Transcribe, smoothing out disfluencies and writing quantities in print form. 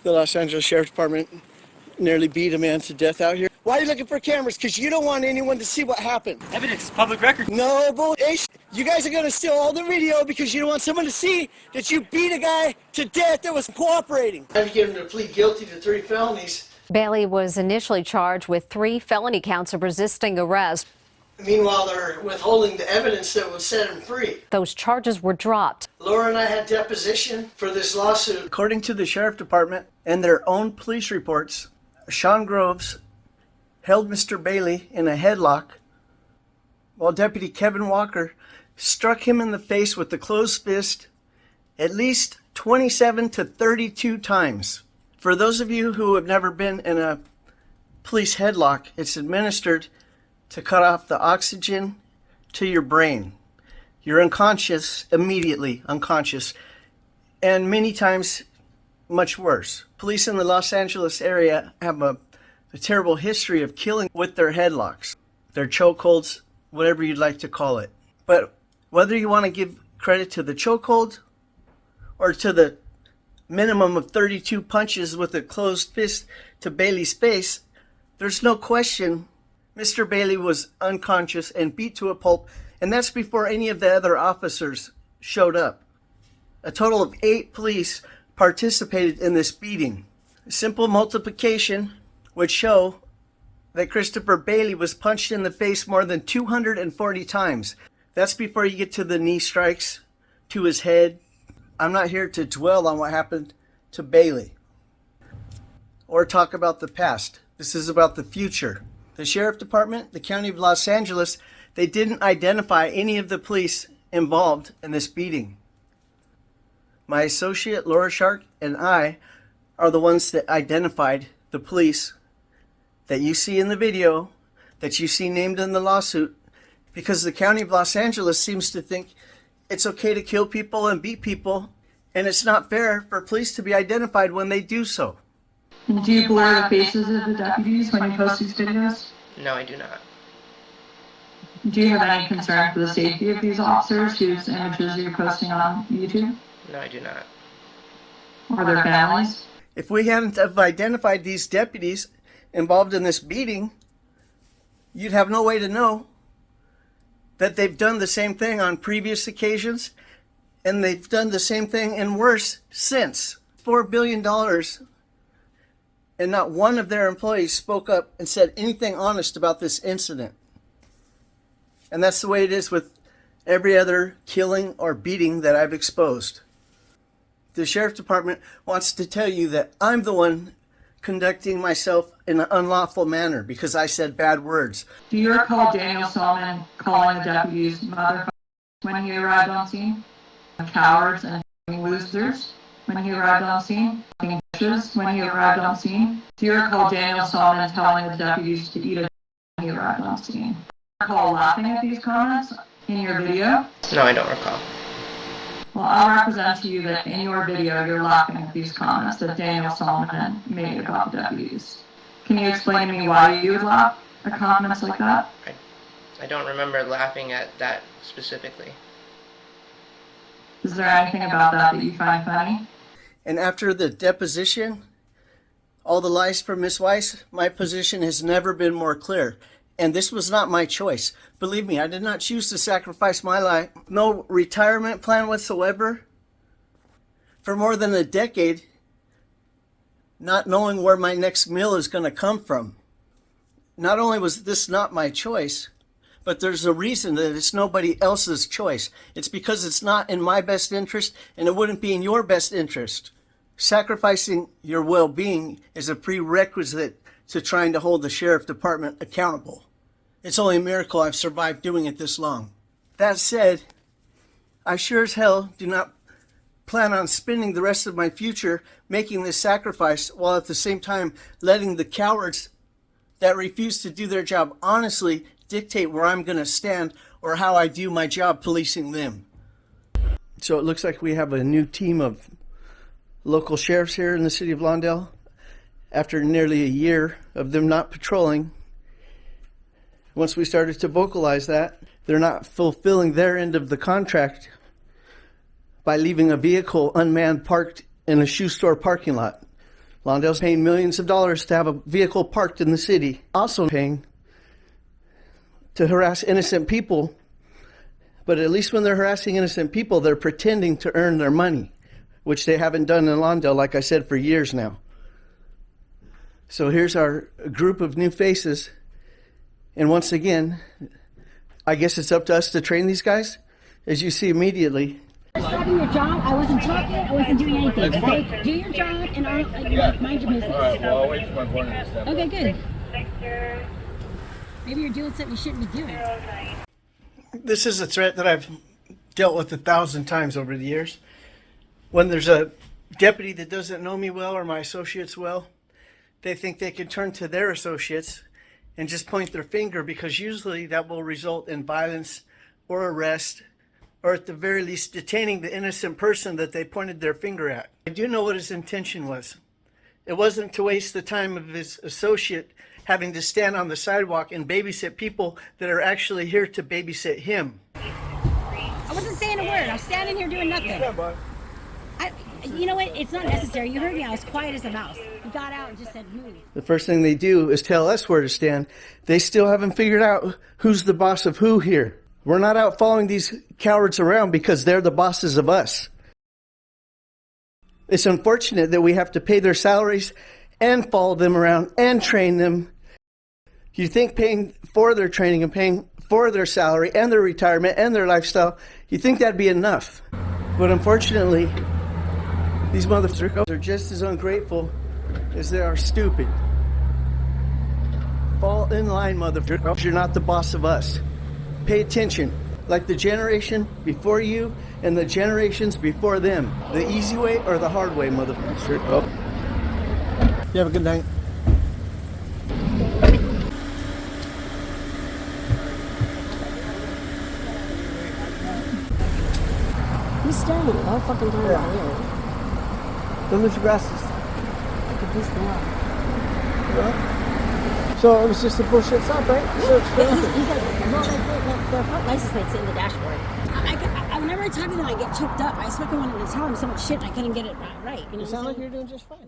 The Los Angeles Sheriff's Department nearly beat a man to death out here. Why are you looking for cameras? Because you don't want anyone to see what happened. Evidence is public record. No bullshit. You guys are going to steal all the video because you don't want someone to see that you beat a guy to death that was cooperating. I had to get him to plead guilty to 3 felonies. Bailey was initially charged with 3 felony counts of resisting arrest. Meanwhile, they're withholding the evidence that would set him free. Those charges were dropped. Laura and I had deposition for this lawsuit. According to the Sheriff Department and their own police reports, Sean Groves held Mr. Bailey in a headlock while Deputy Kevin Walker struck him in the face with the closed fist at least 27 to 32 times. For those of you who have never been in a police headlock, it's administered to cut off the oxygen to your brain. You're unconscious, immediately unconscious, and many times much worse. Police in the Los Angeles area have a terrible history of killing with their headlocks, their chokeholds, whatever you'd like to call it. But whether you want to give credit to the chokehold or to the minimum of 32 punches with a closed fist to Bailey's face, there's no question Mr. Bailey was unconscious and beat to a pulp, and that's before any of the other officers showed up. A total of 8 police participated in this beating. Simple multiplication would show that Christopher Bailey was punched in the face more than 240 times. That's before you get to the knee strikes to his head. I'm not here to dwell on what happened to Bailey or talk about the past. This is about the future. The Sheriff Department, the County of Los Angeles, they didn't identify any of the police involved in this beating. My associate, Laura Shark, and I are the ones that identified the police that you see in the video, that you see named in the lawsuit, because the County of Los Angeles seems to think it's okay to kill people and beat people, and it's not fair for police to be identified when they do so. Do you blur the faces of the deputies when you post these videos? No, I do not. Do you have any concern for the safety of these officers whose images you're posting on YouTube? No, I do not. Or their families? If we hadn't have identified these deputies involved in this beating, you'd have no way to know that they've done the same thing on previous occasions, and they've done the same thing and worse since. $4 billion, and not one of their employees spoke up and said anything honest about this incident. And that's the way it is with every other killing or beating that I've exposed. The Sheriff Department wants to tell you that I'm the one conducting myself in an unlawful manner because I said bad words. Do you recall Daniel Solomon calling the deputies motherfuckers when he arrived on scene? Cowards and losers when he arrived on scene? Bitches when he arrived on scene? Do you recall Daniel Solomon telling the deputies to eat a when he arrived on scene? Do you recall laughing at these comments in your video? No, I don't recall. Well, I'll represent to you that in your video you're laughing at these comments that Daniel Solomon made about the deputies. Can you explain to me why you would laugh at comments like that? I don't remember laughing at that specifically. Is there anything about that you find funny? And after the deposition, all the lies from Ms. Weiss, my position has never been more clear. And this was not my choice. Believe me, I did not choose to sacrifice my life. No retirement plan whatsoever. For more than a decade, not knowing where my next meal is going to come from. Not only was this not my choice, but there's a reason that it's nobody else's choice. It's because it's not in my best interest, and it wouldn't be in your best interest. Sacrificing your well-being is a prerequisite to trying to hold the Sheriff Department accountable. It's only a miracle I've survived doing it this long. That said, I sure as hell do not plan on spending the rest of my future making this sacrifice while at the same time letting the cowards that refuse to do their job honestly dictate where I'm going to stand or how I do my job policing them. So it looks like we have a new team of local sheriffs here in the city of Lawndale. After nearly a year of them not patrolling, once we started to vocalize that, they're not fulfilling their end of the contract by leaving a vehicle unmanned parked in a shoe store parking lot. Lawndale's paying millions of dollars to have a vehicle parked in the city, also paying to harass innocent people. But at least when they're harassing innocent people, they're pretending to earn their money, which they haven't done in Lawndale, like I said, for years now. So here's our group of new faces. And once again, I guess it's up to us to train these guys. As you see immediately, starting your job, I wasn't talking, I wasn't doing anything. Okay? Do your job and I'll mind your business. Alright, well, I'll wait for my partner to step up. Okay, good. Maybe you're doing something you shouldn't be doing. this is a threat that I've dealt with 1,000 times over the years. When there's a deputy that doesn't know me well or my associates well, they think they can turn to their associates and just point their finger, because usually that will result in violence or arrest, or at the very least detaining the innocent person that they pointed their finger at. I do know what his intention was. It wasn't to waste the time of his associate having to stand on the sidewalk and babysit people that are actually here to babysit him. I wasn't saying a word. I was standing here doing nothing. You know what? It's not necessary. You heard me. I was quiet as a mouse. You got out and just said move. The first thing they do is tell us where to stand. They still haven't figured out who's the boss of who here. We're not out following these cowards around because they're the bosses of us. It's unfortunate that we have to pay their salaries and follow them around and train them. You think paying for their training and paying for their salary and their retirement and their lifestyle, you think that'd be enough. But unfortunately, these motherfuckers are just as ungrateful as they are stupid. Fall in line, motherfuckers. You're not the boss of us. Pay attention, like the generation before you and the generations before them. The easy way or the hard way, motherfucker. You have a good night. He's staring at me the whole fucking time. Yeah. Don't lose your glasses. I could piece them up. Yeah. So it was just a bullshit stop, right? So it's He's like, well, the front license plate's in the dashboard. Whenever I talk to them, I get choked up. I fucking wanted to tell him so much shit and I couldn't get it right. You know You sound like you're doing just fine.